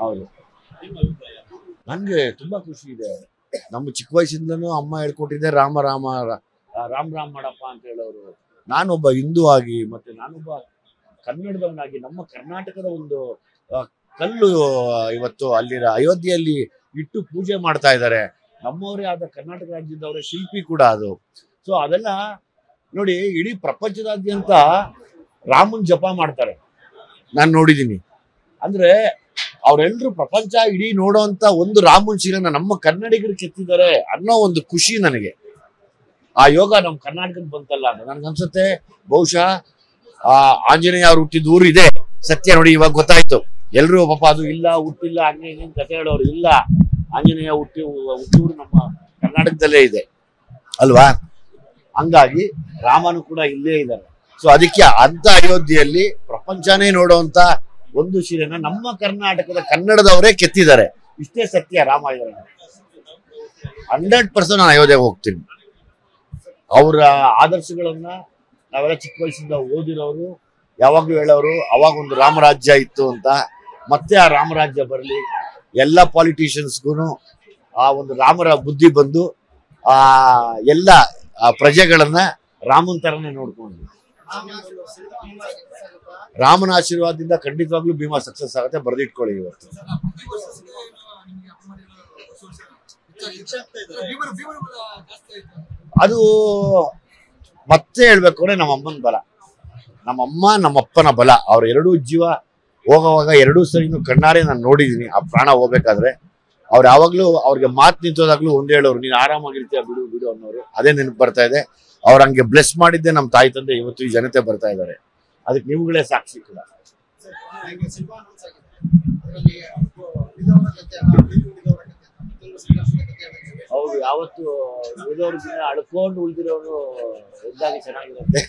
ಹೌದು, ನನಗೆ ತುಂಬಾ ಖುಷಿ ಇದೆ. ನಮ್ಮ ಚಿಕ್ಕ ವಯಸ್ಸಿಂದನೂ ಅಮ್ಮ ಹೇಳ್ಕೊಟ್ಟಿದ್ದೆ ರಾಮ ರಾಮ ರಾಮ್ ರಾಮ್ ಮಾಡಪ್ಪ ಅಂತ ಹೇಳೋರು. ನಾನೊಬ್ಬ ಹಿಂದೂ ಆಗಿ ಮತ್ತೆ ನಾನೊಬ್ಬ ಕನ್ನಡದವನಾಗಿ ನಮ್ಮ ಕರ್ನಾಟಕದ ಒಂದು ಕಲ್ಲು ಇವತ್ತು ಅಲ್ಲಿರ ಅಯೋಧ್ಯೆಯಲ್ಲಿ ಇಟ್ಟು ಪೂಜೆ ಮಾಡ್ತಾ ಇದ್ದಾರೆ. ನಮ್ಮವರೇ ಆದ ಕರ್ನಾಟಕ ರಾಜ್ಯದವರೇ ಶಿಲ್ಪಿ ಕೂಡ ಅದು. ಸೊ ಅದೆಲ್ಲ ನೋಡಿ, ಇಡೀ ಪ್ರಪಂಚದಾದ್ಯಂತ ರಾಮನ್ ಜಪ ಮಾಡ್ತಾರೆ, ನಾನು ನೋಡಿದ್ದೀನಿ. ಅಂದ್ರೆ ಅವರೆಲ್ಲರೂ ಪ್ರಪಂಚ ಇಡೀ ನೋಡೋಂತ ಒಂದು ರಾಮನ್ ಶಿಲೆನ ನಮ್ಮ ಕನ್ನಡಿಗರು ಕೆತ್ತಿದ್ದಾರೆ ಅನ್ನೋ ಒಂದು ಖುಷಿ ನನಗೆ. ಆ ಯೋಗ ನಮ್ಮ ಕರ್ನಾಟಕಕ್ಕೆ ಬಂತಲ್ಲ ಅಂತ ನನ್ಗನ್ಸುತ್ತೆ. ಬಹುಶಃ ಆಂಜನೇಯ ಅವ್ರು ಹುಟ್ಟಿದ ಊರು ಇದೆ, ಸತ್ಯ ನೋಡಿ, ಇವಾಗ ಗೊತ್ತಾಯ್ತು. ಎಲ್ರು ಪಾಪ ಅದು ಇಲ್ಲ ಹುಟ್ಟಿಲ್ಲ ಹಂಗೆ ಹಿಂಗೆ ಕತೆ ಹೇಳೋರು ಇಲ್ಲ. ಆಂಜನೇಯ ಹುಟ್ಟೂರು ನಮ್ಮ ಕರ್ನಾಟಕದಲ್ಲೇ ಇದೆ ಅಲ್ವಾ? ಹಂಗಾಗಿ ರಾಮನು ಕೂಡ ಇಲ್ಲೇ ಇದ್ದಾರೆ. ಸೊ ಅದಕ್ಕೆ ಅಂತ ಅಯೋಧ್ಯೆಯಲ್ಲಿ ಪ್ರಪಂಚನೇ ನೋಡುವಂತ ಒಂದು ಶಿಲೆನ ನಮ್ಮ ಕರ್ನಾಟಕದ ಕನ್ನಡದವರೇ ಕೆತ್ತಿದ್ದಾರೆ. ಇಷ್ಟೇ ಸತ್ಯ. ರಾಮ 100% ನಾನು ಅಯೋಧ್ಯೆಗೆ ಹೋಗ್ತೀನಿ. ಅವರ ಆದರ್ಶಗಳನ್ನ ನಾವೆಲ್ಲ ಚಿಕ್ಕ ವಯಸ್ಸಿಂದ ಓದಿರೋರು, ಯಾವಾಗ್ಲೂ ಹೇಳೋರು ಅವಾಗ ಒಂದು ರಾಮರಾಜ್ಯ ಇತ್ತು ಅಂತ. ಮತ್ತೆ ಆ ರಾಮರಾಜ್ಯ ಬರಲಿ, ಎಲ್ಲ ಪಾಲಿಟಿಷಿಯನ್ಸ್ಗೂ ಆ ಒಂದು ರಾಮರ ಬುದ್ಧಿ ಬಂದು ಆ ಎಲ್ಲ ಪ್ರಜೆಗಳನ್ನ ರಾಮನ್ ತರನೇ ನೋಡ್ಕೊಂಡು, ರಾಮನ ಆಶೀರ್ವಾದದಿಂದ ಖಂಡಿತವಾಗ್ಲೂ ಭೀಮಾ ಸಕ್ಸಸ್ ಆಗುತ್ತೆ. ಬರೆದಿಟ್ಕೊಳ್ಳಿ ಇವತ್ತು. ಅದು ಮತ್ತೆ ಹೇಳ್ಬೇಕು ಅಂದ್ರೆ ನಮ್ಮ ಅಮ್ಮನ ಬಲ, ನಮ್ಮಮ್ಮ ನಮ್ಮಪ್ಪನ ಬಲ. ಅವ್ರ ಎರಡೂ ಜೀವ ಹೋಗೋವಾಗ ಎರಡೂ ಸರಿನೂ ಕಣ್ಣಾರೆ ನಾನು ನೋಡಿದೀನಿ. ಆ ಪ್ರಾಣ ಹೋಗ್ಬೇಕಾದ್ರೆ ಅವ್ರು ಯಾವಾಗ್ಲೂ ಅವ್ರಿಗೆ ಮಾತು ನಿಂತೋದಾಗ್ಲೂ ಒಂದೇ ಹೇಳೋರು, ನೀನ್ ಆರಾಮಾಗಿರ್ತೀಯ ಬಿಡು ಬಿಡು ಅನ್ನೋರು. ಅದೇ ನೆನಪು ಬರ್ತಾ ಇದೆ. ಅವ್ರ ಹಂಗೆ ಬ್ಲೆಸ್ ಮಾಡಿದ್ದೆ ನಮ್ಮ ತಾಯಿ ತಂದೆ ಇವತ್ತು ಈ ಜನತೆ ಬರ್ತಾ ಇದ್ದಾರೆ. ಅದಕ್ಕೆ ನೀವುಗಳೇ ಸಾಕ್ಷಿ ಕೂಡ. ಹೌದು, ಯಾವತ್ತು ಉಳಿದವ್ರ ದಿನ ಅಳ್ಕೊಂಡು ಉಳಿದಿರೋರು ಇದ್ದಾಗ ಚೆನ್ನಾಗಿರುತ್ತೆ.